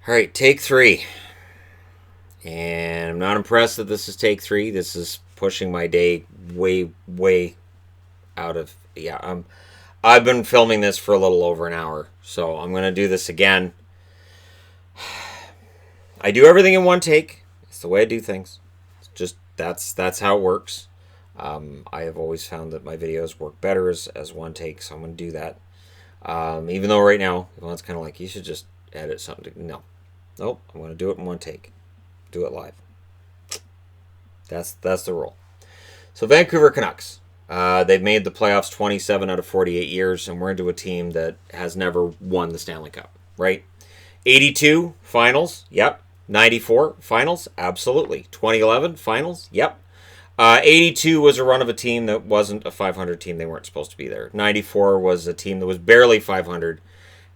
All right, take three. And I'm not impressed that this is take three. This is pushing my day way, way out of. Yeah, I've been filming this for a little over an hour. So I'm going to do this again. I do everything in one take. It's the way I do things. It's just that's how it works. I have always found that my videos work better as one take, so I'm going to do that. Even though right now, everyone's kind of like, you should just edit something. No. Nope, I'm going to do it in one take. Do it live. That's the rule. So Vancouver Canucks. They've made the playoffs 27 out of 48 years, and we're into a team that has never won the Stanley Cup, right? 82 finals, yep. 94 finals, absolutely. 2011 finals, yep. 82 was a run of a team that wasn't a 500 team. They weren't supposed to be there. 94 was a team that was barely 500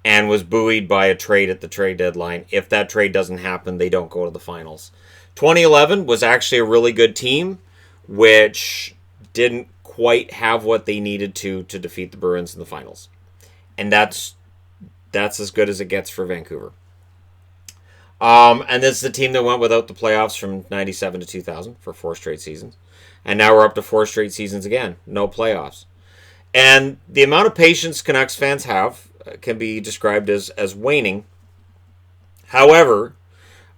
and was buoyed by a trade at the trade deadline. If that trade doesn't happen, they don't go to the finals. 2011 was actually a really good team, which didn't quite have what they needed to defeat the Bruins in the finals. And that's as good as it gets for Vancouver. And this is the team that went without the playoffs from 97 to 2000 for 4 straight seasons. And now we're up to 4 straight seasons again. No playoffs. And the amount of patience Canucks fans have can be described as waning. However,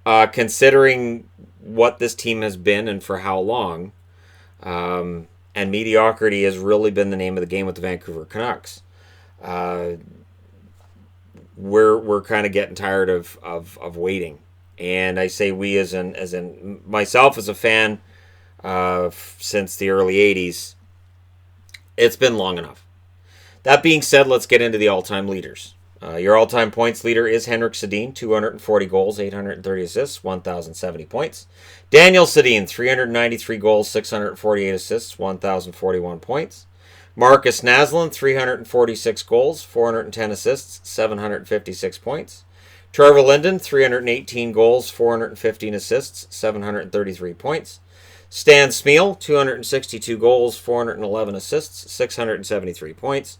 considering what this team has been and for how long, and mediocrity has really been the name of the game with the Vancouver Canucks, we're kind of getting tired of waiting. And I say we as in myself as a fan since the early 80s. It's been long enough. That being said, let's get into the all-time leaders. Your all-time points leader is Henrik Sedin, 240 goals, 830 assists, 1,070 points. Daniel Sedin, 393 goals, 648 assists, 1,041 points. Marcus Naslund, 346 goals, 410 assists, 756 points. Trevor Linden, 318 goals, 415 assists, 733 points. Stan Smyl, 262 goals, 411 assists, 673 points.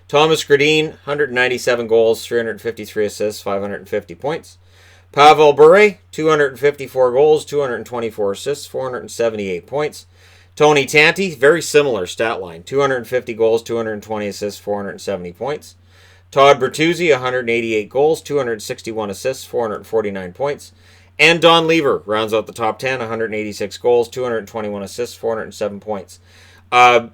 Thomas Gradin, 197 goals, 353 assists, 550 points. Pavel Bure, 254 goals, 224 assists, 478 points. Tony Tanti, very similar stat line, 250 goals, 220 assists, 470 points. Todd Bertuzzi, 188 goals, 261 assists, 449 points. And Don Lever rounds out the top 10, 186 goals, 221 assists, 407 points.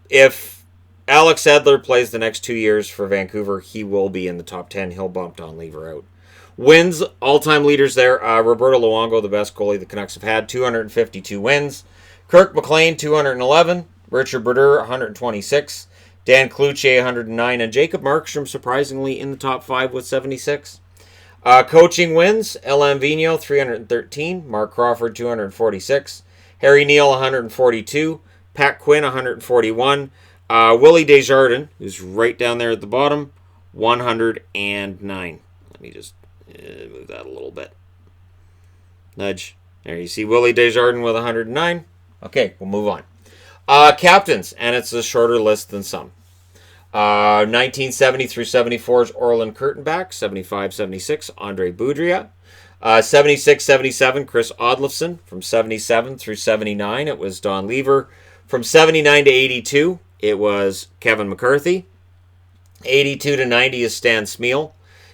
If Alex Edler plays the next 2 years for Vancouver, he will be in the top 10. He'll bump Don Lever out. Wins, all-time leaders there. Roberto Luongo, the best goalie the Canucks have had, 252 wins. Kirk McLean, 211. Richard Brodeur, 126. Dan Cloutier, 109. And Jacob Markstrom, surprisingly, in the top 5 with 76. Coaching wins, LM Vigneault, 313. Mark Crawford, 246. Harry Neal, 142. Pat Quinn, 141. Willie Desjardins, who's right down there at the bottom, 109. Let me just move that a little bit. Nudge. There you see Willie Desjardins with 109. Okay, we'll move on. Captains, and it's a shorter list than some. 1970 through 74 is Orland Kurtenbach. 75-76, Andre Boudria. 76-77, Chris Odlofsson. From 77 through 79, it was Don Lever. From 79 to 82, it was Kevin McCarthy. 82 to 90 is Stan Smyl.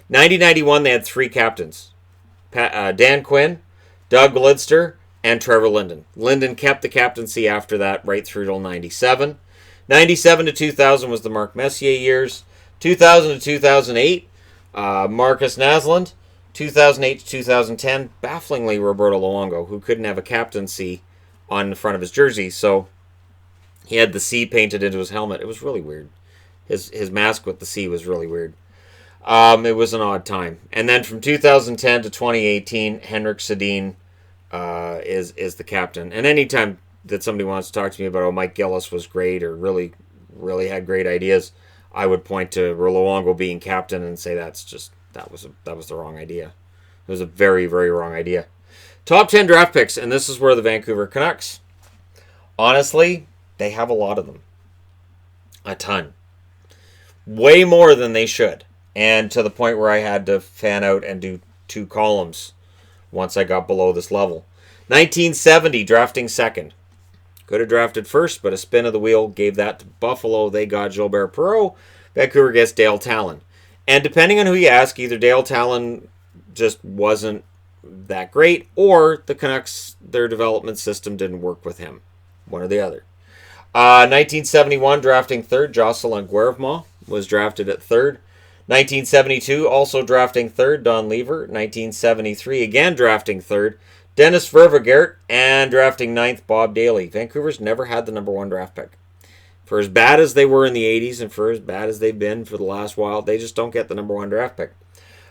90-91, they had 3 captains. Dan Quinn, Doug Lidster, and Trevor Linden. Linden kept the captaincy after that right through till 97. 97 to 2000 was the Mark Messier years. 2000 to 2008, Marcus Naslund. 2008 to 2010, bafflingly Roberto Luongo, who couldn't have a captaincy on the front of his jersey, so he had the C painted into his helmet. It was really weird. His mask with the C was really weird. It was an odd time. And then from 2010 to 2018, Henrik Sedin is the captain. And anytime that somebody wants to talk to me about, Mike Gillis was great or really had great ideas, I would point to Luongo being captain and say that was the wrong idea. It was a very, very wrong idea. Top 10 draft picks, and this is where the Vancouver Canucks, honestly, they have a lot of them. A ton. Way more than they should. And to the point where I had to fan out and do 2 columns once I got below this level. 1970, drafting second. Could have drafted first, but a spin of the wheel gave that to Buffalo. They got Gilbert Perreault. Vancouver gets Dale Talon. And depending on who you ask, either Dale Talon just wasn't that great, or the Canucks, their development system didn't work with him. One or the other. 1971, drafting third, Jocelyn Guervement was drafted at third. 1972, also drafting third, Don Lever. 1973, again drafting third, Dennis Vervegert, and drafting ninth, Bob Daly. Vancouver's never had the number one draft pick. For as bad as they were in the 80s and for as bad as they've been for the last while, they just don't get the number one draft pick.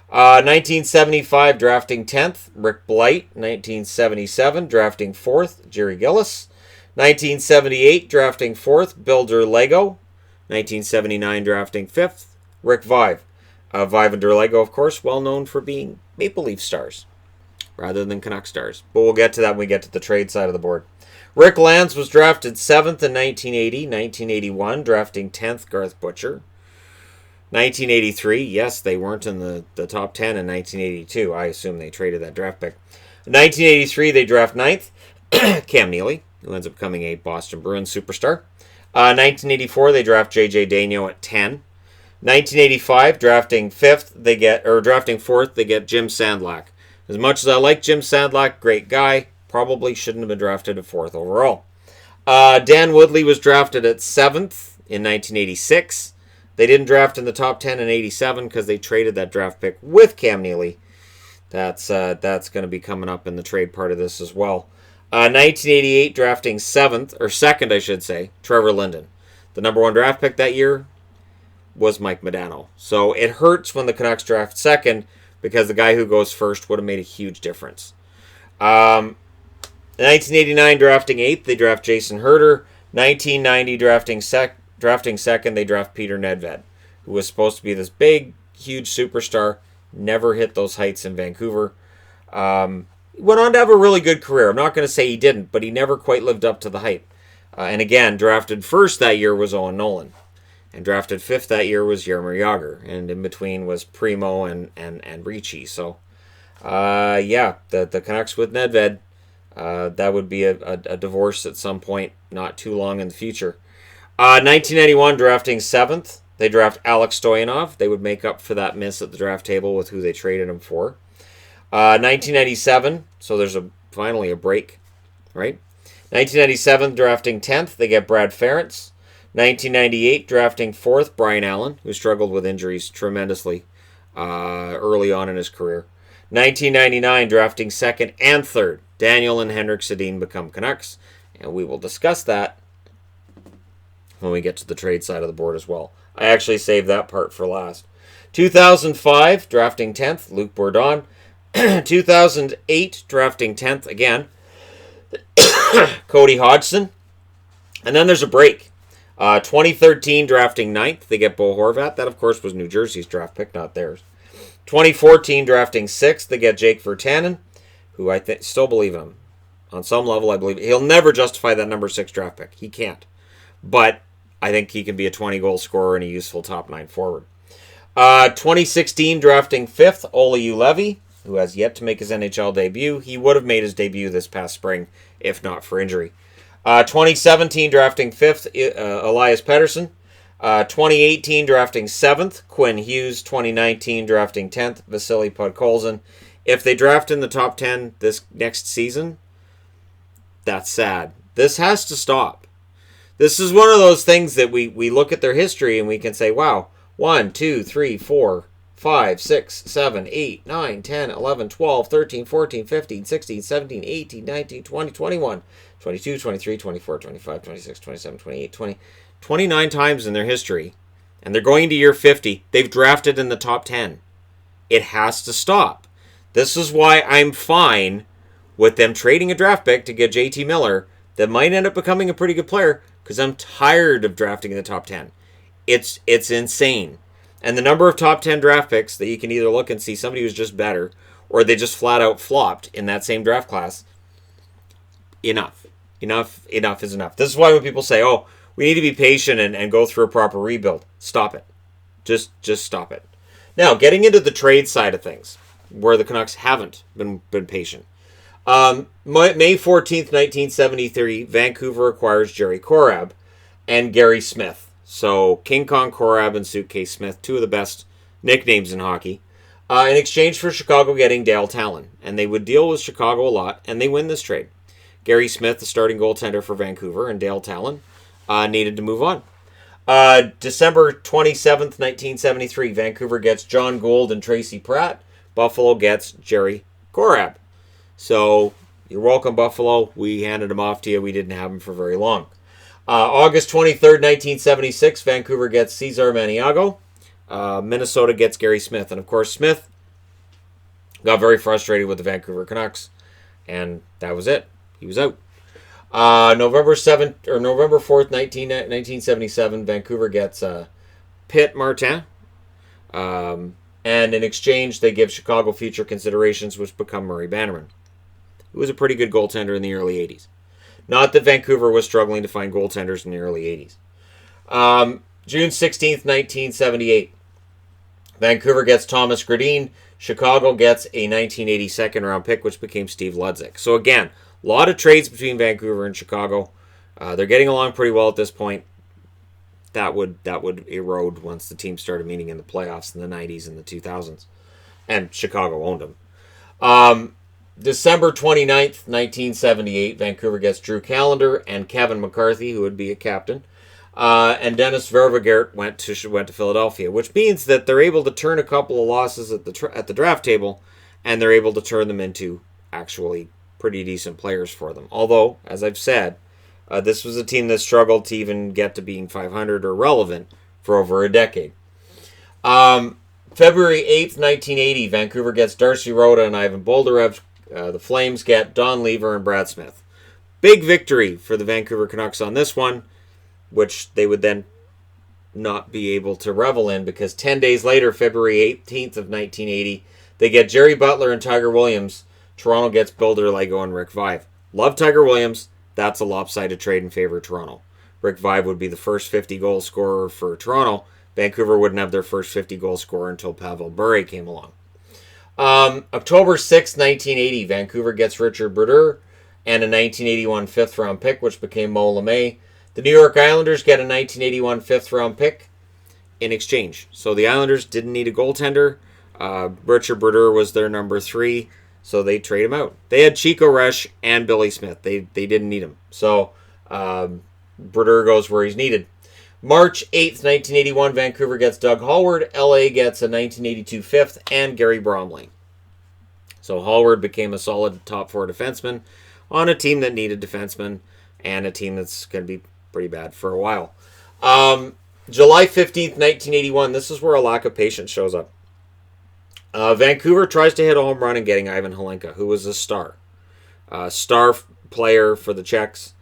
1975, drafting 10th, Rick Blight. 1977, drafting 4th, Jerry Gillis. 1978, drafting 4th, Builder Lego. 1979, drafting 5th, Rick Vive. Vive and Derlego, of course, well known for being Maple Leaf stars rather than Canuck stars. But we'll get to that when we get to the trade side of the board. Rick Lance was drafted 7th in 1980. 1981, drafting 10th, Garth Butcher. 1983, yes, they weren't in the top 10 in 1982. I assume they traded that draft pick. In 1983, they draft 9th, Cam Neely, who ends up becoming a Boston Bruins superstar. 1984, they draft J.J. Daigneault at 10. 1985, drafting 4th, they get Jim Sandlak. As much as I like Jim Sandlak, great guy, probably shouldn't have been drafted at 4th overall. Dan Woodley was drafted at 7th in 1986. They didn't draft in the top 10 in 87 because they traded that draft pick with Cam Neely. That's going to be coming up in the trade part of this as well. 1988, drafting 2nd, I should say, Trevor Linden. The number one draft pick that year was Mike Modano. So it hurts when the Canucks draft 2nd because the guy who goes first would have made a huge difference. 1989, drafting 8th, they draft Jason Herter. 1990, drafting 2nd, they draft Peter Nedved, who was supposed to be this big, huge superstar. Never hit those heights in Vancouver. Went on to have a really good career. I'm not going to say he didn't, but he never quite lived up to the hype. And again, drafted first that year was Owen Nolan. And drafted 5th that year was Jaromir Jagr. And in between was Primo and Ricci. So, the Canucks with Nedved, that would be a divorce at some point, not too long in the future. 1991, drafting 7th. They draft Alex Stoyanov. They would make up for that miss at the draft table with who they traded him for. 1997, so there's finally a break, right? 1997, drafting 10th, they get Brad Ferentz. 1998, drafting 4th, Brian Allen, who struggled with injuries tremendously early on in his career. 1999, drafting 2nd and 3rd, Daniel and Henrik Sedin become Canucks, and we will discuss that when we get to the trade side of the board as well. I actually saved that part for last. 2005, drafting 10th, Luc Bourdon. 2008, drafting 10th again, Cody Hodgson. And then there's a break. 2013, drafting 9th, they get Bo Horvat. That, of course, was New Jersey's draft pick, not theirs. 2014, drafting 6th, they get Jake Virtanen, who I still believe in him. On some level, I believe he'll never justify that number 6 draft pick. He can't. But I think he can be a 20-goal scorer and a useful top 9 forward. 2016, drafting 5th, Ole Juolevi, who has yet to make his NHL debut. He would have made his debut this past spring, if not for injury. 2017, drafting 5th, Elias Pettersson. 2018, drafting 7th, Quinn Hughes. 2019, drafting 10th, Vasily Podkolzin. If they draft in the top 10 this next season, that's sad. This has to stop. This is one of those things that we look at their history and we can say, wow, 1, 2, 3, 4, 5, 6, 7, 8, 9, 10, 11, 12, 13, 14, 15, 16, 17, 18, 19, 20, 21, 22, 23, 24, 25, 26, 27, 28, 20, 29 times in their history. And they're going into year 50. They've drafted in the top 10. It has to stop. This is why I'm fine with them trading a draft pick to get JT Miller that might end up becoming a pretty good player because I'm tired of drafting in the top 10. It's insane. And the number of top 10 draft picks that you can either look and see somebody who's just better or they just flat out flopped in that same draft class, enough. Enough is enough. This is why when people say, oh, we need to be patient and go through a proper rebuild, stop it. Just stop it. Now, getting into the trade side of things. where the Canucks haven't been patient. May 14th, 1973, Vancouver acquires Jerry Korab and Gary Smith. So King Kong Korab and Suitcase Smith, two of the best nicknames in hockey, in exchange for Chicago getting Dale Talon. And they would deal with Chicago a lot, and they win this trade. Gary Smith, the starting goaltender for Vancouver, and Dale Talon needed to move on. December 27th, 1973, Vancouver gets John Gould and Tracy Pratt. Buffalo gets Jerry Korab. So, you're welcome, Buffalo. We handed him off to you. We didn't have him for very long. August 23rd, 1976, Vancouver gets Cesar Maniago. Minnesota gets Gary Smith. And, of course, Smith got very frustrated with the Vancouver Canucks. And that was it. He was out. November 4th, 1977, Vancouver gets Pitt Martin. And in exchange, they give Chicago future considerations, which become Murray Bannerman, who was a pretty good goaltender in the early 80s. Not that Vancouver was struggling to find goaltenders in the early 80s. June 16th, 1978, Vancouver gets Thomas Gradin. Chicago gets a 1980 second-round pick, which became Steve Ludzik. So again, a lot of trades between Vancouver and Chicago. They're getting along pretty well at this point. That would erode once the team started meeting in the playoffs in the 90s and the 2000s. And Chicago owned them. December 29th, 1978, Vancouver gets Drew Callender and Kevin McCarthy, who would be a captain. And Dennis Vervegert went to Philadelphia, which means that they're able to turn a couple of losses at the draft table, and they're able to turn them into actually pretty decent players for them. Although, as I've said, this was a team that struggled to even get to being 500 or relevant for over a decade. February 8th, 1980, Vancouver gets Darcy Rhoda and Ivan Boldarev. The Flames get Don Lever and Brad Smith. Big victory for the Vancouver Canucks on this one, which they would then not be able to revel in, because 10 days later, February 18th of 1980, they get Jerry Butler and Tiger Williams. Toronto gets Bill Derlego and Rick Vive. Love Tiger Williams. That's a lopsided trade in favor of Toronto. Rick Vive would be the first 50-goal scorer for Toronto. Vancouver wouldn't have their first 50-goal scorer until Pavel Bure came along. October 6th, 1980, Vancouver gets Richard Brodeur and a 1981 fifth-round pick, which became Mo LeMay. The New York Islanders get a 1981 fifth-round pick in exchange. So the Islanders didn't need a goaltender. Richard Brodeur was their number 3, so they trade him out. They had Chico Resch and Billy Smith. They didn't need him. So Brodeur goes where he's needed. March 8th, 1981, Vancouver gets Doug Hallward. LA gets a 1982 fifth and Gary Bromley. So Hallward became a solid top 4 defenseman on a team that needed defensemen and a team that's going to be pretty bad for a while. July 15th, 1981, this is where a lack of patience shows up. Vancouver tries to hit a home run in getting Ivan Halenka, who was a star player for the Czechs.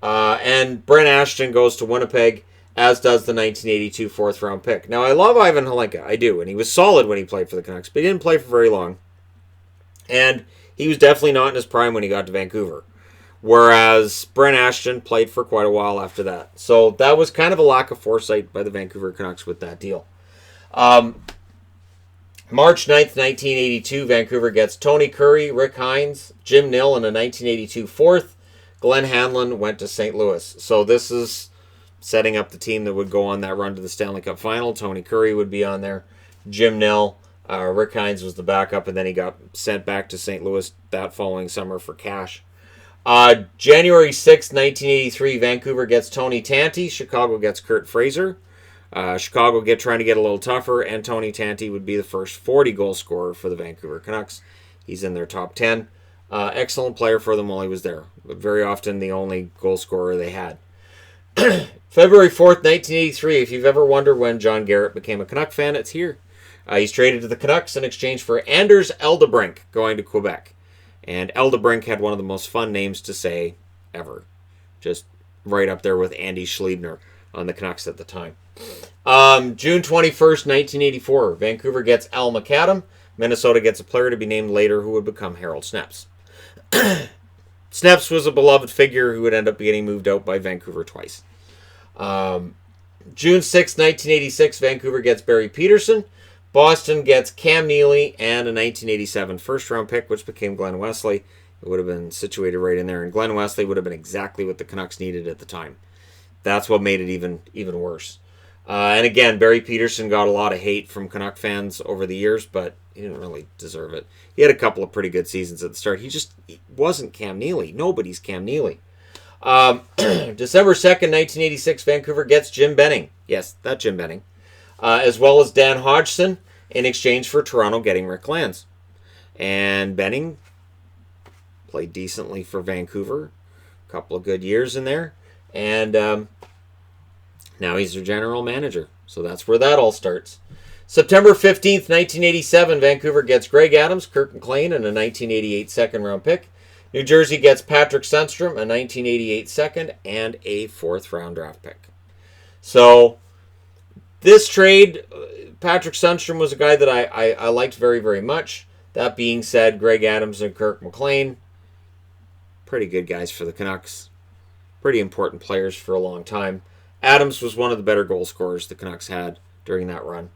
And Brent Ashton goes to Winnipeg, as does the 1982 fourth-round pick. Now, I love Ivan Halenka, I do, and he was solid when he played for the Canucks, but he didn't play for very long. And he was definitely not in his prime when he got to Vancouver, whereas Brent Ashton played for quite a while after that. So that was kind of a lack of foresight by the Vancouver Canucks with that deal. March 9th, 1982, Vancouver gets Tony Curry, Rick Hines, Jim Nill, and a 1982 fourth. Glenn Hanlon went to St. Louis. So this is setting up the team that would go on that run to the Stanley Cup Final. Tony Curry would be on there. Jim Nill, Rick Hines was the backup, and then he got sent back to St. Louis that following summer for cash. January 6th, 1983, Vancouver gets Tony Tanti. Chicago gets Kurt Fraser. Chicago trying to get a little tougher, and Tony Tanti would be the first 40-goal scorer for the Vancouver Canucks. He's in their top 10. Excellent player for them while he was there, but very often the only goal scorer they had. February 4th, 1983, if you've ever wondered when John Garrett became a Canuck fan, it's here. He's traded to the Canucks in exchange for Anders Eldebrink going to Quebec. And Eldebrink had one of the most fun names to say ever. Just right up there with Andy Schliebner on the Canucks at the time. June 21st, 1984, Vancouver gets Al McAdam. Minnesota gets a player to be named later who would become Harold Snepps. Snepps was a beloved figure who would end up getting moved out by Vancouver twice. June 6, 1986, Vancouver gets Barry Peterson. Boston gets Cam Neely and a 1987 first-round pick, which became Glenn Wesley. It would have been situated right in there, and Glenn Wesley would have been exactly what the Canucks needed at the time. That's what made it even worse. And again, Barry Peterson got a lot of hate from Canuck fans over the years, but he didn't really deserve it. He had a couple of pretty good seasons at the start. He wasn't Cam Neely. Nobody's Cam Neely. December 2nd, 1986, Vancouver gets Jim Benning. Yes, that Jim Benning. As well as Dan Hodgson in exchange for Toronto getting Rick Lanz. And Benning played decently for Vancouver. A couple of good years in there. And now he's their general manager. So that's where that all starts. September 15th, 1987, Vancouver gets Greg Adams, Kirk McLean, and a 1988 second-round pick. New Jersey gets Patrick Sundstrom, a 1988 second, and a fourth-round draft pick. So this trade, Patrick Sundstrom was a guy that I liked very, very much. That being said, Greg Adams and Kirk McLean, pretty good guys for the Canucks. Pretty important players for a long time. Adams was one of the better goal scorers the Canucks had during that run.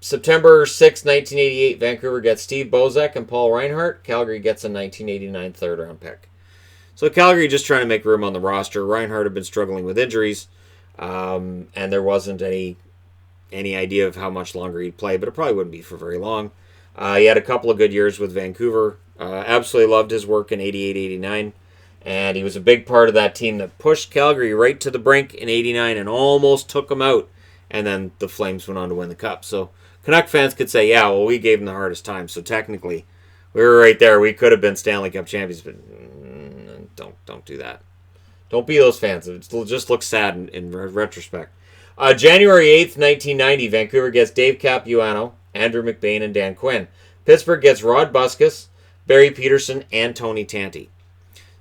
September 6, 1988, Vancouver gets Steve Bozek and Paul Reinhart. Calgary gets a 1989 third-round pick. So Calgary just trying to make room on the roster. Reinhart had been struggling with injuries, and there wasn't any idea of how much longer he'd play, but it probably wouldn't be for very long. He had a couple of good years with Vancouver. Absolutely loved his work in 88-89, and he was a big part of that team that pushed Calgary right to the brink in 89 and almost took them out. And then the Flames went on to win the Cup. So Canuck fans could say, yeah, well, we gave them the hardest time. So technically, we were right there. We could have been Stanley Cup champions, but don't do that. Don't be those fans. It just looks sad in retrospect. January 8th, 1990, Vancouver gets Dave Capuano, Andrew McBain, and Dan Quinn. Pittsburgh gets Rod Buskus, Barry Peterson, and Tony Tanti.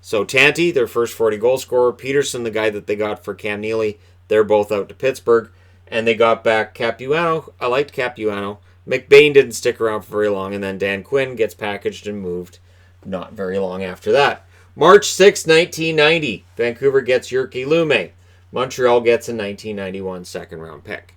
So Tanti, their first 40 goal scorer. Peterson, the guy that they got for Cam Neely. They're both out to Pittsburgh. And they got back Capuano. I liked Capuano. McBain didn't stick around for very long. And then Dan Quinn gets packaged and moved not very long after that. March 6, 1990, Vancouver gets Jyrki Lumme. Montreal gets a 1991 second-round pick.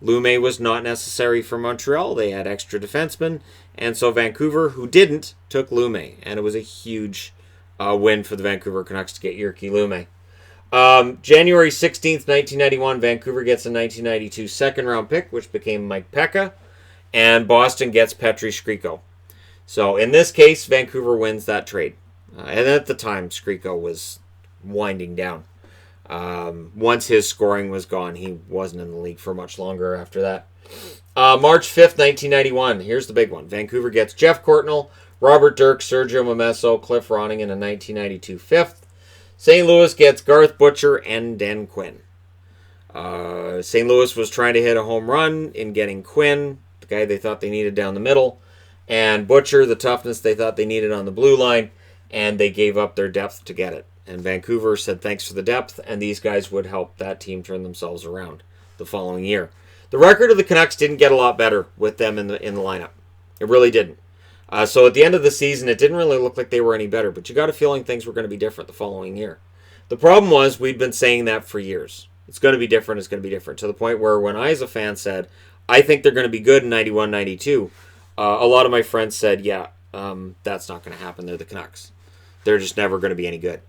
Lumme was not necessary for Montreal. They had extra defensemen. And so Vancouver, who didn't, took Lumme. And it was a huge win for the Vancouver Canucks to get Jyrki Lumme. January 16th, 1991, Vancouver gets a 1992 second-round pick, which became Mike Pekka, and Boston gets Petri Skriko. So in this case, Vancouver wins that trade. And at the time, Skriko was winding down. Once his scoring was gone, he wasn't in the league for much longer after that. March 5th, 1991, here's the big one. Vancouver gets Jeff Courtnall, Robert Dirk, Sergio Momesso, Cliff Ronning in a 1992 fifth. St. Louis gets Garth Butcher and Dan Quinn. St. Louis was trying to hit a home run in getting Quinn, the guy they thought they needed down the middle, and Butcher, the toughness they thought they needed on the blue line, and they gave up their depth to get it. And Vancouver said thanks for the depth, and these guys would help that team turn themselves around the following year. The record of the Canucks didn't get a lot better with them in the lineup. It really didn't. So at the end of the season, it didn't really look like they were any better, but you got a feeling things were going to be different the following year. The problem was we'd been saying that for years. It's going to be different, it's going to be different, to the point where when I, as a fan, said, I think they're going to be good in 91, 92, a lot of my friends said, yeah, that's not going to happen. They're the Canucks. They're just never going to be any good.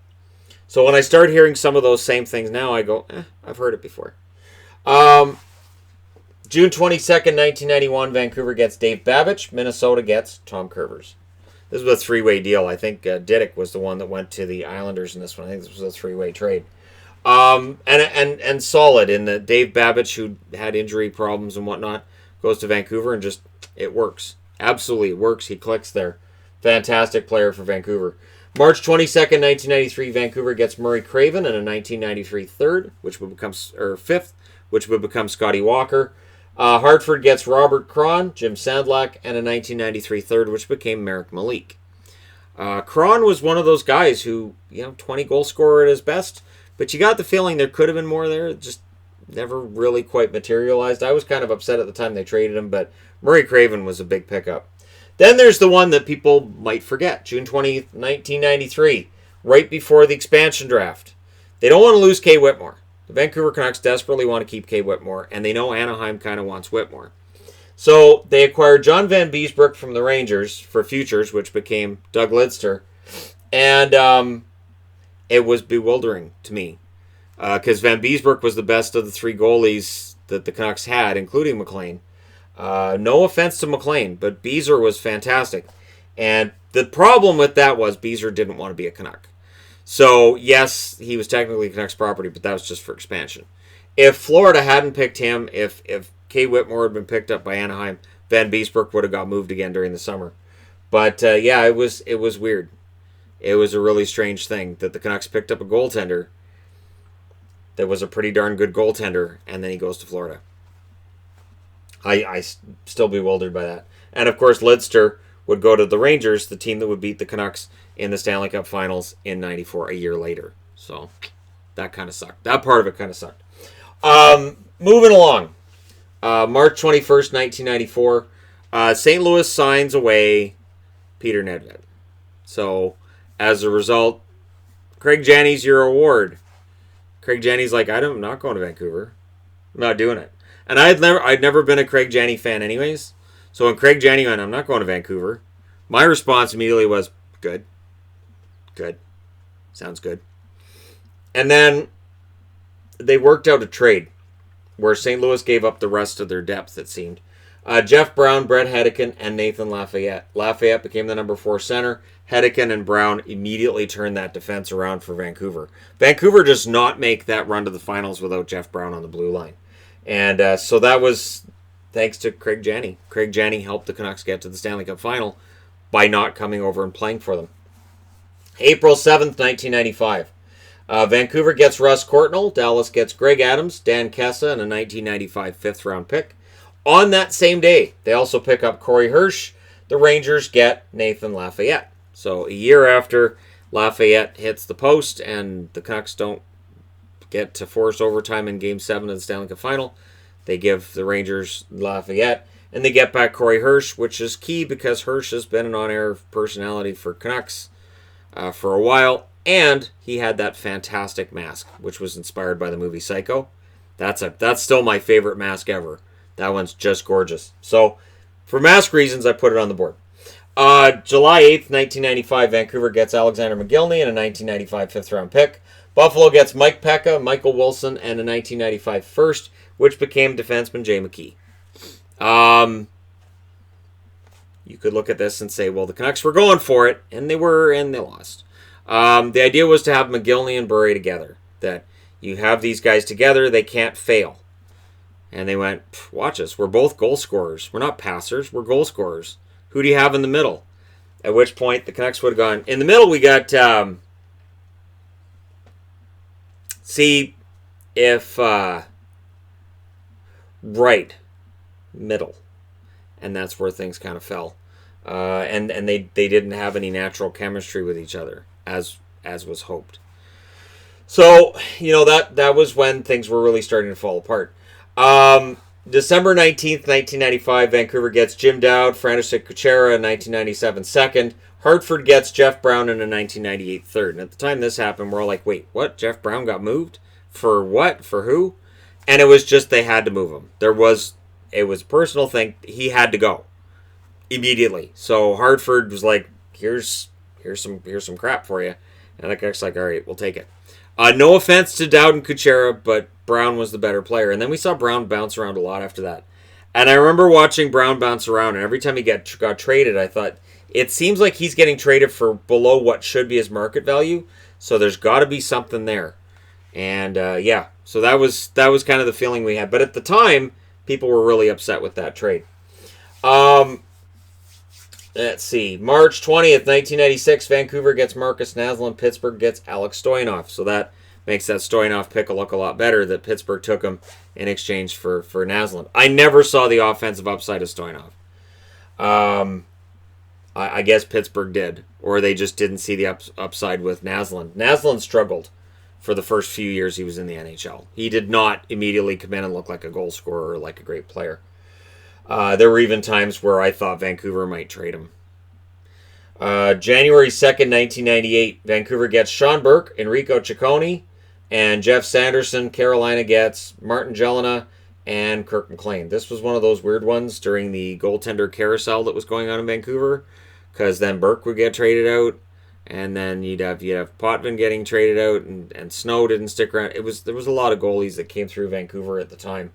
So when I start hearing some of those same things now, I go, I've heard it before. June 22nd, 1991, Vancouver gets Dave Babich. Minnesota gets Tom Kurvers. This was a three-way deal. I think Didick was the one that went to the Islanders in this one. I think this was a three-way trade. And solid in that Dave Babich, who had injury problems and whatnot, goes to Vancouver and just, it works. Absolutely, it works. He clicks there. Fantastic player for Vancouver. March 22nd, 1993, Vancouver gets Murray Craven and a 1993 third, fifth, which would become Scotty Walker. Hartford gets Robert Cron, Jim Sandlak, and a 1993 third, which became Marek Malik. Cron was one of those guys who, 20 goal scorer at his best, but you got the feeling there could have been more there. It just never really quite materialized. I was kind of upset at the time they traded him, but Murray Craven was a big pickup. Then there's the one that people might forget, June 20th, 1993, right before the expansion draft. They don't want to lose Kay Whitmore. The Vancouver Canucks desperately want to keep Kay Whitmore, and they know Anaheim kind of wants Whitmore. So they acquired John Van Beesbrook from the Rangers for futures, which became Doug Lidster. And it was bewildering to me because Van Beesbrook was the best of the three goalies that the Canucks had, including McLean. No offense to McLean, but Beezer was fantastic. And the problem with that was Beezer didn't want to be a Canuck. So, yes, he was technically Canucks property, but that was just for expansion. If Florida hadn't picked him, if Kay Whitmore had been picked up by Anaheim, Van Beesbrook would have got moved again during the summer. But, yeah, it was weird. It was a really strange thing that the Canucks picked up a goaltender that was a pretty darn good goaltender, and then he goes to Florida. I still bewildered by that. And, of course, Lidster would go to the Rangers, the team that would beat the Canucks in the Stanley Cup Finals in '94, a year later. So that kind of sucked. That part of it kind of sucked. Moving along. March 21st, 1994. St. Louis signs away Peter Nedved. So, as a result, Craig Janney's your award. Craig Janney's like, I'm not going to Vancouver. I'm not doing it. And I'd never been a Craig Janney fan anyways. So when Craig Janney went, I'm not going to Vancouver, my response immediately was, good. Good. Sounds good. And then they worked out a trade where St. Louis gave up the rest of their depth, it seemed. Jeff Brown, Brett Hedican, and Nathan Lafayette. Lafayette became the number 4 center. Hedican and Brown immediately turned that defense around for Vancouver. Vancouver does not make that run to the finals without Jeff Brown on the blue line. And so that was thanks to Craig Janney. Craig Janney helped the Canucks get to the Stanley Cup Final by not coming over and playing for them. April 7th, 1995. Vancouver gets Russ Courtnall. Dallas gets Greg Adams, Dan Kessa, and a 1995 fifth-round pick. On that same day, they also pick up Corey Hirsch. The Rangers get Nathan Lafayette. So a year after Lafayette hits the post and the Canucks don't get to force overtime in Game 7 of the Stanley Cup Final, they give the Rangers Lafayette, and they get back Corey Hirsch, which is key because Hirsch has been an on-air personality for Canucks for a while, and he had that fantastic mask, which was inspired by the movie Psycho. That's still my favorite mask ever. That one's just gorgeous. So, for mask reasons, I put it on the board. July 8th, 1995, Vancouver gets Alexander McGillney and a 1995 fifth-round pick. Buffalo gets Mike Pekka, Michael Wilson, and a 1995 first, which became defenseman Jay McKee. You could look at this and say, well, the Canucks were going for it, and they were, and they lost. The idea was to have McGillney and Bure together, that you have these guys together, they can't fail. And they went, watch us, we're both goal scorers. We're not passers, we're goal scorers. Who do you have in the middle? At which point, the Canucks would have gone, in the middle we got, see if, right, middle. And that's where things kind of fell. And they didn't have any natural chemistry with each other, as was hoped. So, that was when things were really starting to fall apart. December 19th, 1995, Vancouver gets Jim Dowd, František Kuchera, a 1997 second. Hartford gets Jeff Brown in a 1998 third. And at the time this happened, we're all like, wait, what? Jeff Brown got moved? For what? For who? And it was just they had to move him. It was a personal thing. He had to go immediately. So Hartford was like, here's some crap for you. And the guy's like, all right, we'll take it. No offense to Dowd and Kuchera, but Brown was the better player. And then we saw Brown bounce around a lot after that. And I remember watching Brown bounce around, and every time he got traded, I thought, it seems like he's getting traded for below what should be his market value. So there's got to be something there. And so that was kind of the feeling we had. But at the time, people were really upset with that trade. Let's see. March 20th, 1996, Vancouver gets Marcus Naslund. Pittsburgh gets Alex Stoyanov. So that makes that Stoyanov pick look a lot better that Pittsburgh took him in exchange for Naslund. I never saw the offensive upside of Stoyanov. I guess Pittsburgh did. Or they just didn't see the upside with Naslund. Naslund struggled for the first few years he was in the NHL. He did not immediately come in and look like a goal scorer or like a great player. There were even times where I thought Vancouver might trade him. January 2nd, 1998, Vancouver gets Sean Burke, Enrico Ciccone, and Jeff Sanderson. Carolina gets Martin Jelena and Kirk McLean. This was one of those weird ones during the goaltender carousel that was going on in Vancouver, because then Burke would get traded out, and then you'd have Potvin getting traded out, and Snow didn't stick around. There was a lot of goalies that came through Vancouver at the time,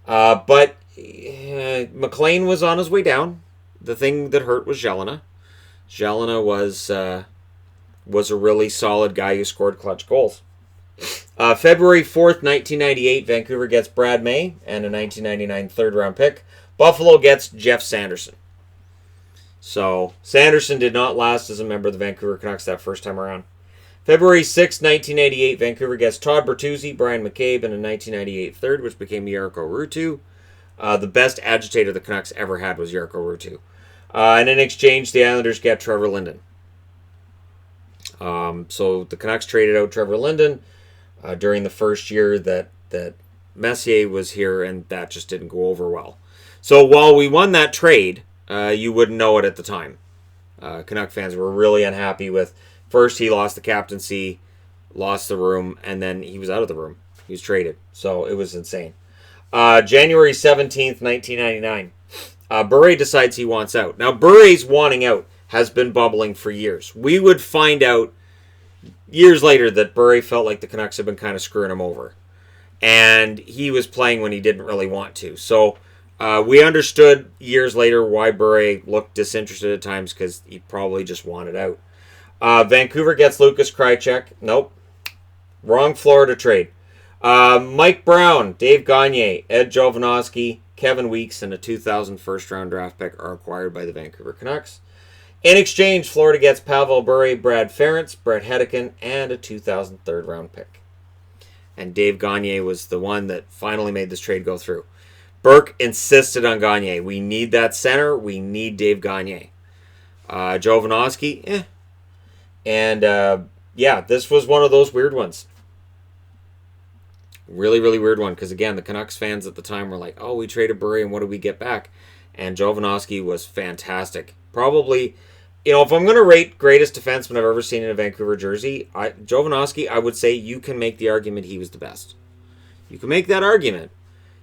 but McLean was on his way down. The thing that hurt was Jelena. Jelena was a really solid guy who scored clutch goals. February 4th, 1998, Vancouver gets Brad May and a 1999 third-round pick. Buffalo gets Jeff Sanderson. So, Sanderson did not last as a member of the Vancouver Canucks that first time around. February 6th, 1988, Vancouver gets Todd Bertuzzi, Brian McCabe, and a 1998 third, which became Jarkko Ruutu. The best agitator the Canucks ever had was Jarkko Ruutu. And in exchange, the Islanders get Trevor Linden. So the Canucks traded out Trevor Linden during the first year that Messier was here, and that just didn't go over well. So while we won that trade, you wouldn't know it at the time. Canuck fans were really unhappy with, first he lost the captaincy, lost the room, and then he was out of the room. He was traded. So it was insane. January 17th, 1999. Bure decides he wants out. Now, Bure's wanting out has been bubbling for years. We would find out years later that Bure felt like the Canucks had been kind of screwing him over. And he was playing when he didn't really want to. So we understood years later why Bure looked disinterested at times, because he probably just wanted out. Vancouver gets Lucas Krajicek. Nope. Wrong Florida trade. Mike Brown, Dave Gagne, Ed Jovanovski, Kevin Weeks, and a 2000 first-round draft pick are acquired by the Vancouver Canucks. In exchange, Florida gets Pavel Bure, Brad Ferentz, Brett Hedican, and a 2000 third-round pick. And Dave Gagne was the one that finally made this trade go through. Burke insisted on Gagne. We need that center. We need Dave Gagne. Jovanovski, And, this was one of those weird ones. Really, really weird one, because again, the Canucks fans at the time were like, oh, we traded Bure, and what did we get back? And Jovanovski was fantastic. Probably, if I'm going to rate greatest defenseman I've ever seen in a Vancouver jersey, Jovanovski, I would say you can make the argument he was the best. You can make that argument.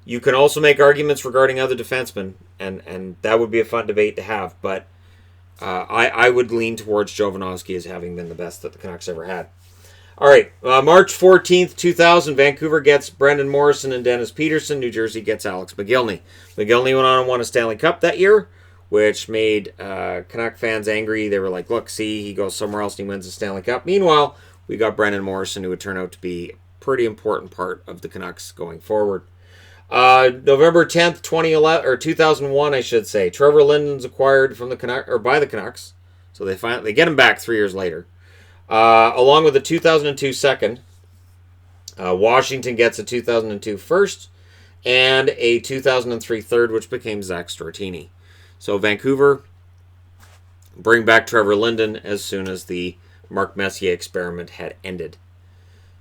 You can also make arguments regarding other defensemen, and that would be a fun debate to have, but I would lean towards Jovanovski as having been the best that the Canucks ever had. All right, March 14th, 2000, Vancouver gets Brendan Morrison and Dennis Peterson. New Jersey gets Alex McGillney. McGillney went on and won a Stanley Cup that year, which made Canuck fans angry. They were like, look, see, he goes somewhere else and he wins the Stanley Cup. Meanwhile, we got Brendan Morrison, who would turn out to be a pretty important part of the Canucks going forward. November 10th, 2001, I should say. Trevor Linden's acquired from the Canucks, or by the Canucks. So they get him back 3 years later. Along with a 2002 second, Washington gets a 2002 first and a 2003 third, which became Zach Stortini. So Vancouver bring back Trevor Linden as soon as the Mark Messier experiment had ended.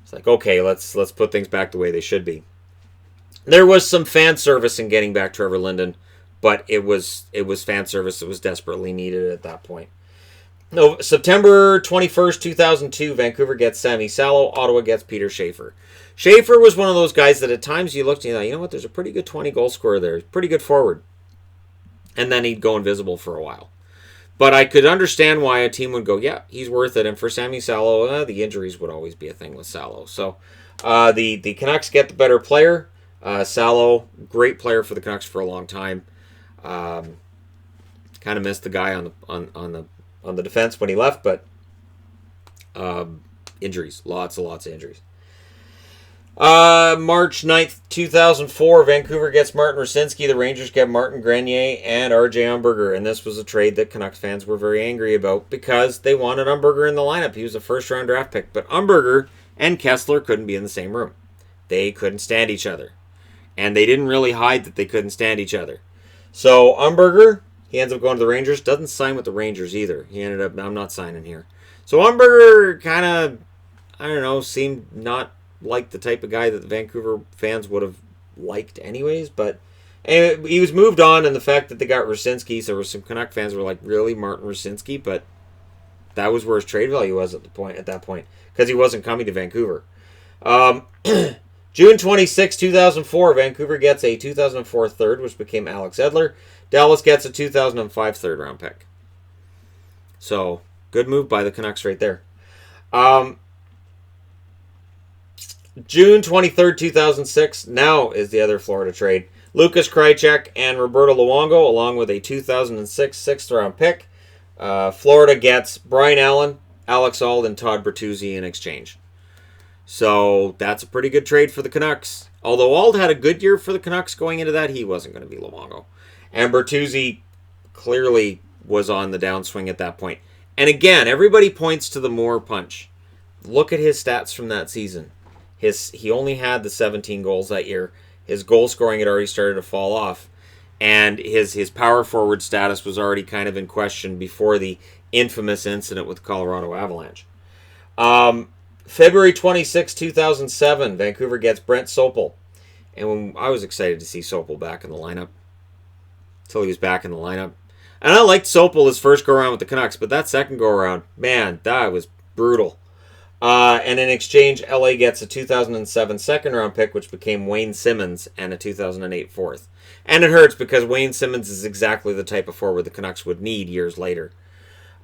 It's like, okay, let's put things back the way they should be. There was some fan service in getting back Trevor Linden, but it was fan service that was desperately needed at that point. No, September 21st, 2002, Vancouver gets Sami Salo, Ottawa gets Peter Schaefer. Schaefer was one of those guys that at times you looked and you thought, you know what, there's a pretty good 20-goal scorer there. Pretty good forward. And then he'd go invisible for a while. But I could understand why a team would go, yeah, he's worth it. And for Sami Salo, the injuries would always be a thing with Salo. So the Canucks get the better player. Salo, great player for the Canucks for a long time. Kind of missed the guy on the defense when he left, but injuries. Lots of injuries. March 9th, 2004, Vancouver gets Martin Rucinski. The Rangers get Martin Grenier and RJ Umberger. And this was a trade that Canucks fans were very angry about because they wanted Umberger in the lineup. He was a first-round draft pick. But Umberger and Kessler couldn't be in the same room. They couldn't stand each other. And they didn't really hide that they couldn't stand each other. So Umberger, he ends up going to the Rangers. Doesn't sign with the Rangers either. He ended up, I'm not signing here. So Umberger kind of, I don't know, seemed not like the type of guy that the Vancouver fans would have liked anyways. But he was moved on, and the fact that they got Rucinski, so there were some Canuck fans who were like, really, Martin Rucinski? But that was where his trade value was at that point, because he wasn't coming to Vancouver. June 26, 2004, Vancouver gets a 2004 third, which became Alex Edler. Dallas gets a 2005 third round pick. So, good move by the Canucks right there. June 23rd, 2006, now is the other Florida trade. Lukas Krajicek and Roberto Luongo, along with a 2006 sixth round pick. Florida gets Brian Allen, Alex Auld, and Todd Bertuzzi in exchange. So that's a pretty good trade for the Canucks. Although Auld had a good year for the Canucks going into that, he wasn't going to be Luongo. And Bertuzzi clearly was on the downswing at that point. And again, everybody points to the Moore punch. Look at his stats from that season. He only had the 17 goals that year. His goal scoring had already started to fall off. And his power forward status was already kind of in question before the infamous incident with the Colorado Avalanche. February 26, 2007, Vancouver gets Brent Sopel. And I was excited to see Sopel back in the lineup. Until he was back in the lineup. And I liked Sopel his first go-around with the Canucks, but that second go-around, man, that was brutal. And in exchange, LA gets a 2007 second-round pick, which became Wayne Simmons, and a 2008 fourth. And it hurts because Wayne Simmons is exactly the type of forward the Canucks would need years later.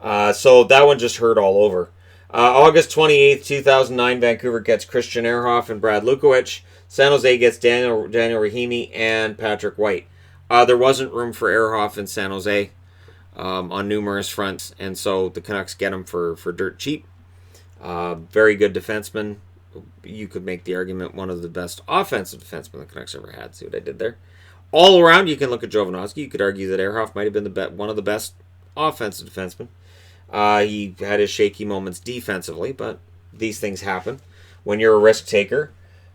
So that one just hurt all over. August 28th, 2009, Vancouver gets Christian Ehrhoff and Brad Lukowicz. San Jose gets Daniel Rahimi and Patrick White. There wasn't room for Ehrhoff in San Jose on numerous fronts, and so the Canucks get him for dirt cheap. Very good defenseman. You could make the argument one of the best offensive defensemen the Canucks ever had. See what I did there? All around, you can look at Jovanovski. You could argue that Ehrhoff might have been one of the best offensive defensemen. He had his shaky moments defensively, but these things happen when you're a risk taker.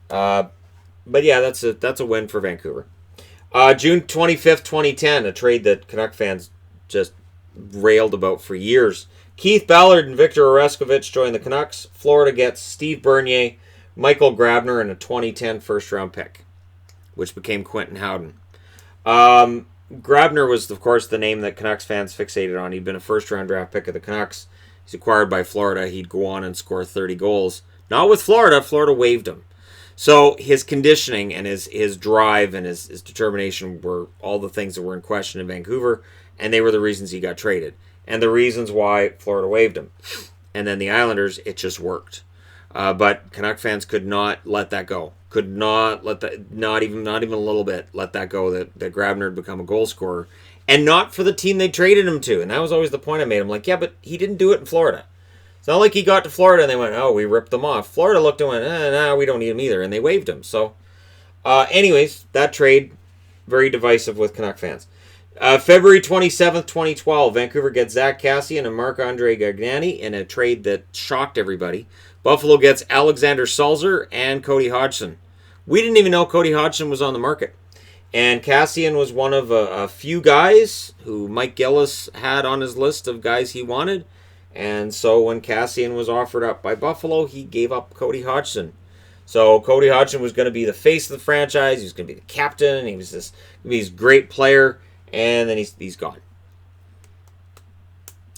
But yeah, that's a win for Vancouver. June 25th, 2010, a trade that Canuck fans just railed about for years. Keith Ballard and Victor Oreskovich join the Canucks. Florida gets Steve Bernier, Michael Grabner, and a 2010 first-round pick, which became Quentin Howden. Grabner was, of course, the name that Canucks fans fixated on. He'd been a first-round draft pick of the Canucks. He's acquired by Florida. He'd go on and score 30 goals. Not with Florida. Florida waived him. So his conditioning and his drive and his determination were all the things that were in question in Vancouver, and they were the reasons he got traded. And the reasons why Florida waived him. And then the Islanders, it just worked. But Canuck fans could not let that go. Could not let that, not even a little bit, let that go that Grabner had become a goal scorer. And not for the team they traded him to. And that was always the point I made. I'm like, yeah, but he didn't do it in Florida. It's not like he got to Florida and they went, oh, we ripped them off. Florida looked and went, no, we don't need him either. And they waived him. So, anyways, that trade, very divisive with Canuck fans. February 27th, 2012, Vancouver gets Zach Kassian and Marc-Andre Gagnani in a trade that shocked everybody. Buffalo gets Alexander Salzer and Cody Hodgson. We didn't even know Cody Hodgson was on the market. And Kassian was one of a few guys who Mike Gillis had on his list of guys he wanted. And so when Kassian was offered up by Buffalo, he gave up Cody Hodgson. So Cody Hodgson was going to be the face of the franchise. He was going to be the captain. He was this great player. And then he's gone.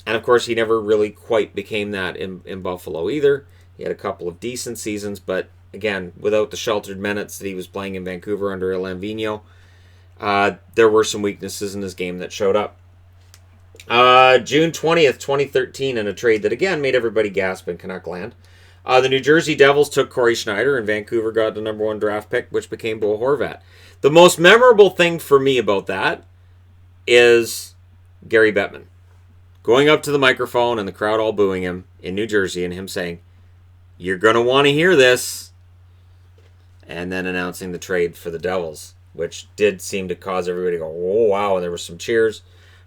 And of course, he never really quite became that in Buffalo either. He had a couple of decent seasons, but again, without the sheltered minutes that he was playing in Vancouver under Alain Vigneault, there were some weaknesses in his game that showed up. June 20th, 2013, in a trade that again made everybody gasp in Canuck land. The New Jersey Devils took Corey Schneider, and Vancouver got the number 1 draft pick, which became Bo Horvat. The most memorable thing for me about that is Gary Bettman going up to the microphone and the crowd all booing him in New Jersey and him saying, "You're going to want to hear this," and then announcing the trade for the Devils, which did seem to cause everybody to go, "Oh, wow," and there were some cheers.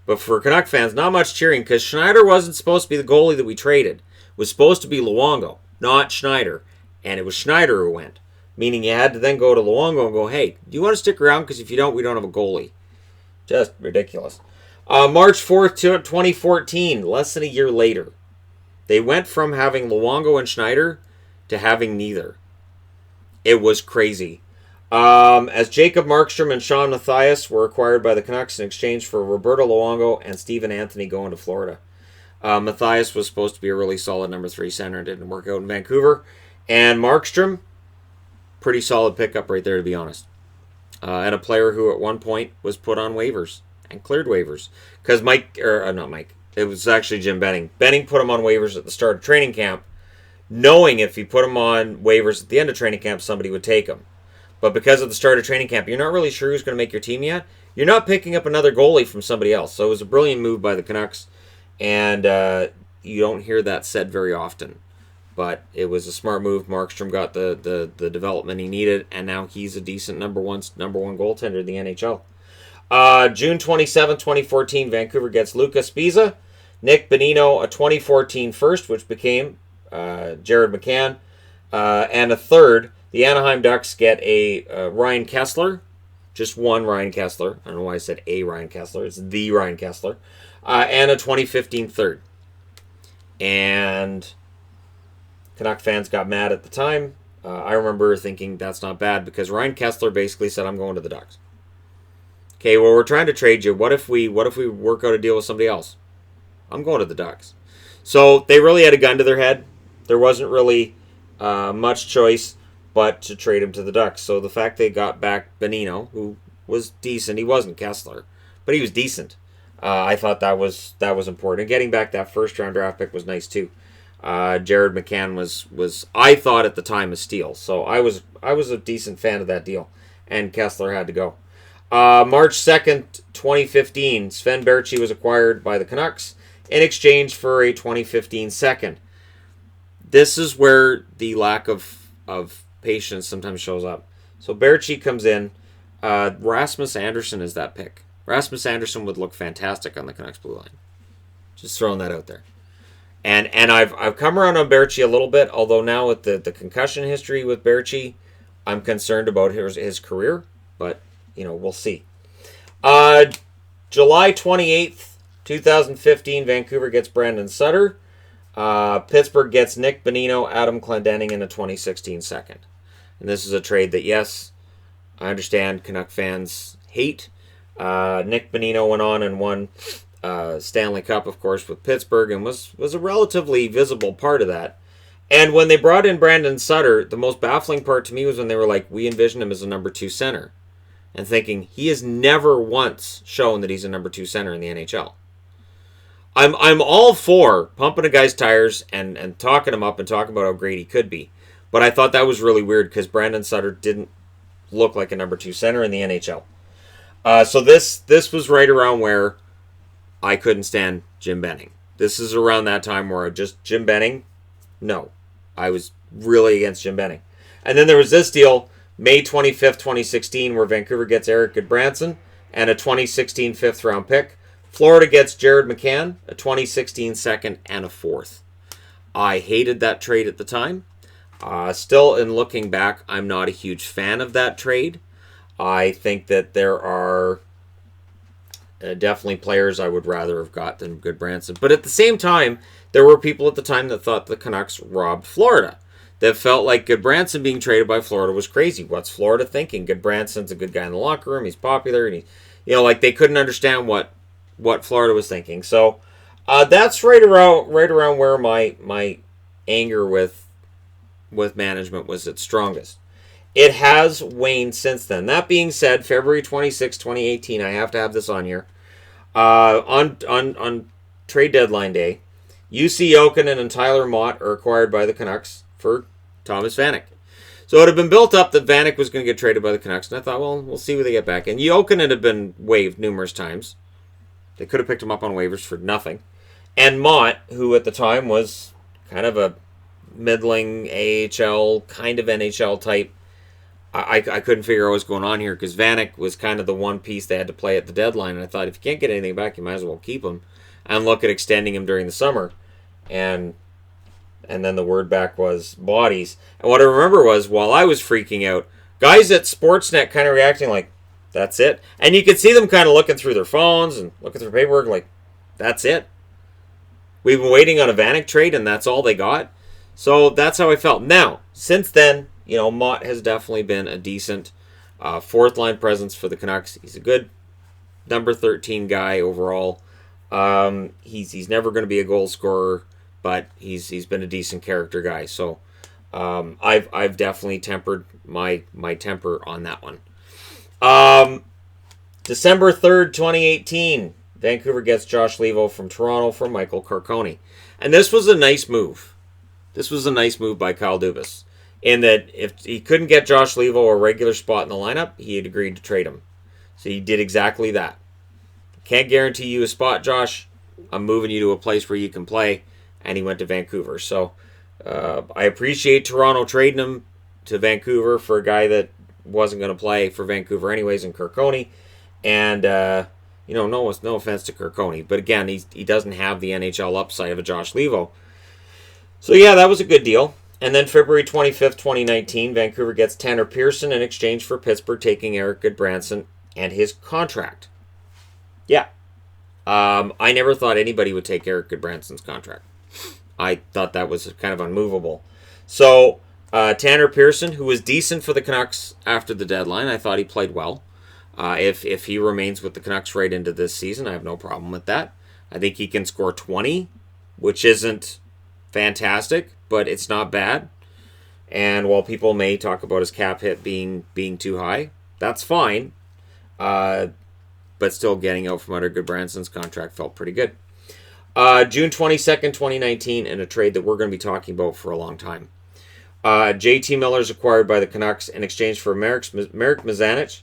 But for Canuck fans, not much cheering because Schneider wasn't supposed to be the goalie that we traded. It was supposed to be Luongo, not Schneider, and it was Schneider who went, meaning you had to then go to Luongo and go, "Hey, do you want to stick around? Because if you don't, we don't have a goalie." Just ridiculous. March 4th, 2014, less than a year later, they went from having Luongo and Schneider to having neither. It was crazy. As Jacob Markstrom and Sean Mathias were acquired by the Canucks in exchange for Roberto Luongo and Stephen Anthony going to Florida. Mathias was supposed to be a really solid number 3 center. It didn't work out in Vancouver. And Markstrom, Pretty solid pickup right there, to be honest. And a player who at one point was put on waivers and cleared waivers. Because not Mike, it was actually Jim Benning. Benning put him on waivers at the start of training camp, knowing if he put him on waivers at the end of training camp, somebody would take him. But because of the start of training camp, you're not really sure who's going to make your team yet. You're not picking up another goalie from somebody else. So it was a brilliant move by the Canucks. And you don't hear that said very often. But it was a smart move. Markstrom got the development he needed, and now he's a decent number one goaltender in the NHL. June 27, 2014, Vancouver gets Luca Spiza, Nick Bonino, a 2014 first, which became Jared McCann, and a third. The Anaheim Ducks get a Ryan Kessler, just one Ryan Kessler. I don't know why I said a Ryan Kessler. It's the Ryan Kessler, and a 2015 third. And Canuck fans got mad at the time. I remember thinking that's not bad because Ryan Kessler basically said, "I'm going to the Ducks." Okay, well, we're trying to trade you. What if we work out a deal with somebody else? I'm going to the Ducks. So they really had a gun to their head. There wasn't really much choice but to trade him to the Ducks. So the fact they got back Bonino, who was decent, he wasn't Kessler, but he was decent. I thought that was important. And getting back that first round draft pick was nice too. Jared McCann was I thought at the time a steal. So I was a decent fan of that deal. And Kessler had to go. March 2nd, 2015, Sven Berchi was acquired by the Canucks in exchange for a 2015 second. This is where the lack of patience sometimes shows up. So Berchi comes in. Rasmus Andersson is that pick. Rasmus Andersson would look fantastic on the Canucks blue line. Just throwing that out there. And I've come around on Berchi a little bit, although now with the concussion history with Berchi, I'm concerned about his career, but we'll see. July 28th, 2015, Vancouver gets Brandon Sutter. Pittsburgh gets Nick Bonino, Adam Clendenning, and a 2016 second. And this is a trade that, yes, I understand Canuck fans hate. Nick Bonino went on and won Stanley Cup, of course, with Pittsburgh, and was a relatively visible part of that. And when they brought in Brandon Sutter, the most baffling part to me was when they were like, we envision him as a number 2 center. And thinking, he has never once shown that he's a number 2 center in the NHL. I'm all for pumping a guy's tires and talking him up and talking about how great he could be. But I thought that was really weird because Brandon Sutter didn't look like a number 2 center in the NHL. So this was right around where I couldn't stand Jim Benning. This is around that time where Jim Benning, no. I was really against Jim Benning. And then there was this deal, May 25th, 2016, where Vancouver gets Eric Goodbranson and a 2016 fifth round pick. Florida gets Jared McCann, a 2016 second, and a fourth. I hated that trade at the time. Still, in looking back, I'm not a huge fan of that trade. I think that there are definitely players I would rather have got than Goodbranson. But at the same time, there were people at the time that thought the Canucks robbed Florida. That felt like Goodbranson being traded by Florida was crazy. What's Florida thinking? Goodbranson's a good guy in the locker room. He's popular. And they couldn't understand what Florida was thinking. So that's right around where my anger with management was its strongest. It has waned since then. That being said, February 26, 2018, I have to have this on here. On trade deadline day, UC Jokinen and Tyler Mott are acquired by the Canucks for Thomas Vanek. So it had been built up that Vanek was going to get traded by the Canucks, and I thought, well, we'll see what they get back. And Jokinen had been waived numerous times. They could have picked him up on waivers for nothing. And Mott, who at the time was kind of a middling AHL, kind of NHL type, I couldn't figure out what was going on here because Vanek was kind of the one piece they had to play at the deadline. And I thought, if you can't get anything back, you might as well keep him and look at extending him during the summer. And then the word back was bodies. And what I remember was, while I was freaking out, guys at Sportsnet kind of reacting like, that's it. And you could see them kind of looking through their phones and looking through paperwork like, that's it. We've been waiting on a Vanek trade, and that's all they got. So that's how I felt. Now, since then, Mott has definitely been a decent fourth-line presence for the Canucks. He's a good number 13 guy overall. He's never going to be a goal scorer, but he's been a decent character guy. So I've definitely tempered my temper on that one. December 3rd, 2018, Vancouver gets Josh Levo from Toronto for Michael Carcone. And this was a nice move. This was a nice move by Kyle Dubas, in that if he couldn't get Josh Levo a regular spot in the lineup, he had agreed to trade him. So he did exactly that. Can't guarantee you a spot, Josh. I'm moving you to a place where you can play. And he went to Vancouver. So I appreciate Toronto trading him to Vancouver for a guy that wasn't going to play for Vancouver anyways in Carcone. And, no offense to Carcone. But again, he doesn't have the NHL upside of a Josh Levo. So yeah, that was a good deal. And then February 25th, 2019, Vancouver gets Tanner Pearson in exchange for Pittsburgh taking Eric Goodbranson and his contract. Yeah. I never thought anybody would take Eric Goodbranson's contract. I thought that was kind of unmovable. So, Tanner Pearson, who was decent for the Canucks after the deadline, I thought he played well. If he remains with the Canucks right into this season, I have no problem with that. I think he can score 20, which isn't fantastic, but it's not bad. And while people may talk about his cap hit being too high, that's fine. But still getting out from under Goodbranson's contract felt pretty good. June 22nd, 2019, in a trade that we're going to be talking about for a long time. JT Miller is acquired by the Canucks in exchange for Marek Mazanich,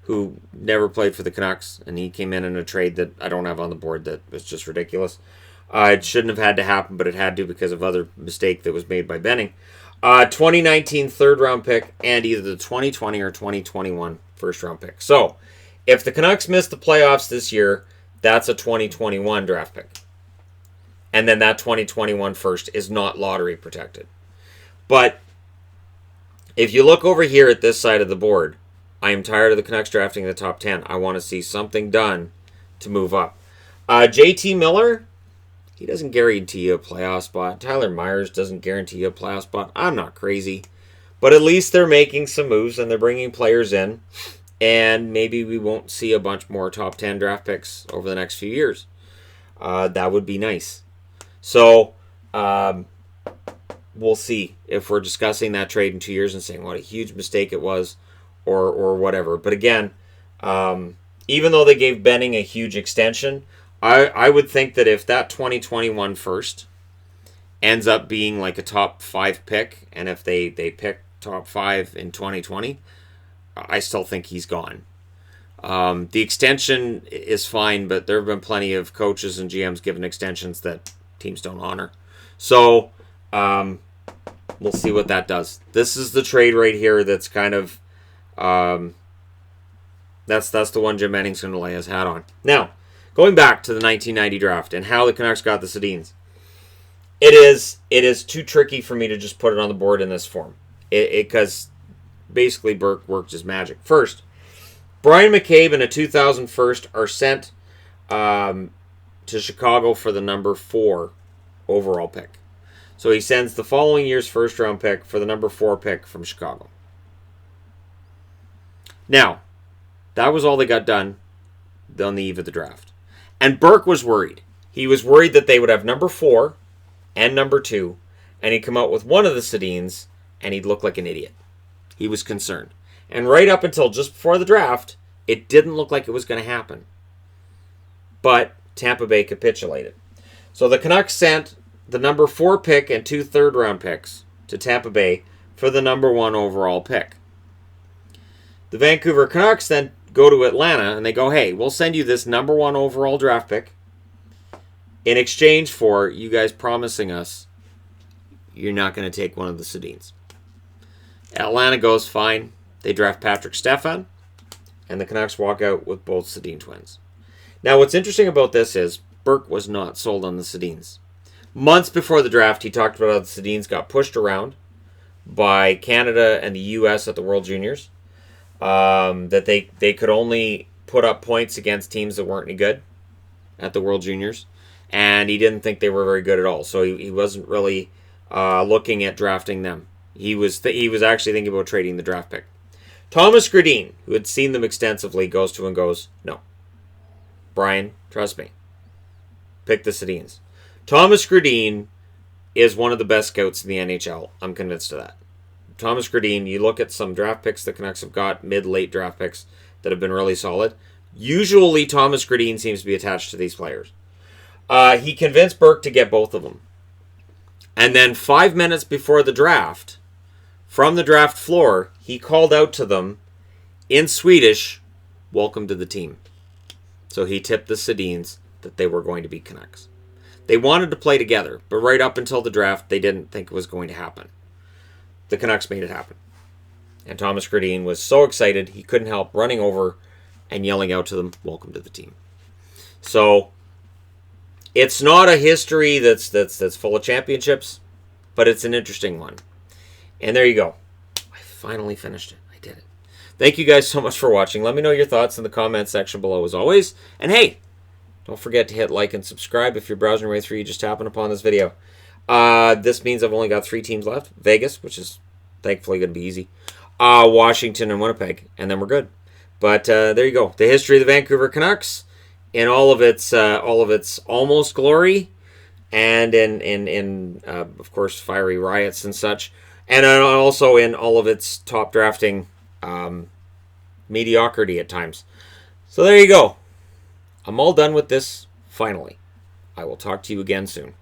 who never played for the Canucks, and he came in a trade that I don't have on the board that was just ridiculous. It shouldn't have had to happen, but it had to because of other mistake that was made by Benning. 2019 third-round pick and either the 2020 or 2021 first-round pick. So, if the Canucks miss the playoffs this year, that's a 2021 draft pick. And then that 2021 first is not lottery protected. But if you look over here at this side of the board, I am tired of the Canucks drafting the top 10. I want to see something done to move up. JT Miller, he doesn't guarantee you a playoff spot. Tyler Myers doesn't guarantee you a playoff spot. I'm not crazy. But at least they're making some moves and they're bringing players in. And maybe we won't see a bunch more top 10 draft picks over the next few years. That would be nice. So, we'll see if we're discussing that trade in 2 years and saying what a huge mistake it was or whatever. But again, even though they gave Benning a huge extension, I would think that if that 2021 first ends up being like a top 5 pick, and if they pick top 5 in 2020, I still think he's gone. The extension is fine, but there have been plenty of coaches and GMs given extensions that teams don't honor. So, we'll see what that does. This is the trade right here that's kind of... that's the one Jim Benning's going to lay his hat on. Now, going back to the 1990 draft and how the Canucks got the Sedins. It is too tricky for me to just put it on the board in this form. Because basically Burke worked his magic. First, Brian McCabe and a 2000 first are sent to Chicago for the number 4 overall pick. So he sends the following year's first round pick for the number 4 pick from Chicago. Now, that was all they got done on the eve of the draft. And Burke was worried. He was worried that they would have number 4 and number 2, and he'd come out with one of the Sedins, and he'd look like an idiot. He was concerned. And right up until just before the draft, it didn't look like it was going to happen. But Tampa Bay capitulated. So the Canucks sent the number 4 pick and 2 third-round picks to Tampa Bay for the number 1 overall pick. The Vancouver Canucks then go to Atlanta and they go, hey, we'll send you this number 1 overall draft pick in exchange for you guys promising us you're not going to take one of the Sedins. Atlanta goes, fine. They draft Patrick Stefan, and the Canucks walk out with both Sedin twins. Now, what's interesting about this is Burke was not sold on the Sedins. Months before the draft, he talked about how the Sedins got pushed around by Canada and the U.S. at the World Juniors. That they could only put up points against teams that weren't any good at the World Juniors. And he didn't think they were very good at all. So he wasn't really looking at drafting them. He was actually thinking about trading the draft pick. Thomas Gradin, who had seen them extensively, goes to and goes, no. Brian, trust me. Pick the Sedins. Thomas Gradin is one of the best scouts in the NHL. I'm convinced of that. Thomas Gradin, you look at some draft picks the Canucks have got, mid-late draft picks that have been really solid. Usually Thomas Gradin seems to be attached to these players. He convinced Burke to get both of them. And then 5 minutes before the draft, from the draft floor, he called out to them in Swedish, "Welcome to the team." So he tipped the Sedins that they were going to be Canucks. They wanted to play together, but right up until the draft, they didn't think it was going to happen. The Canucks made it happen. And Thomas Gradin was so excited, he couldn't help running over and yelling out to them, "Welcome to the team." So it's not a history that's full of championships, but it's an interesting one. And there you go. I finally finished it. I did it. Thank you guys so much for watching. Let me know your thoughts in the comment section below as always. And hey, don't forget to hit like and subscribe if you're browsing your way through. You just happened upon this video. This means I've only got 3 teams left. Vegas, which is thankfully going to be easy. Washington and Winnipeg, and then we're good. But there you go. The history of the Vancouver Canucks in all of its almost glory, and in of course fiery riots and such, and also in all of its top drafting mediocrity at times. So there you go. I'm all done with this finally. I will talk to you again soon.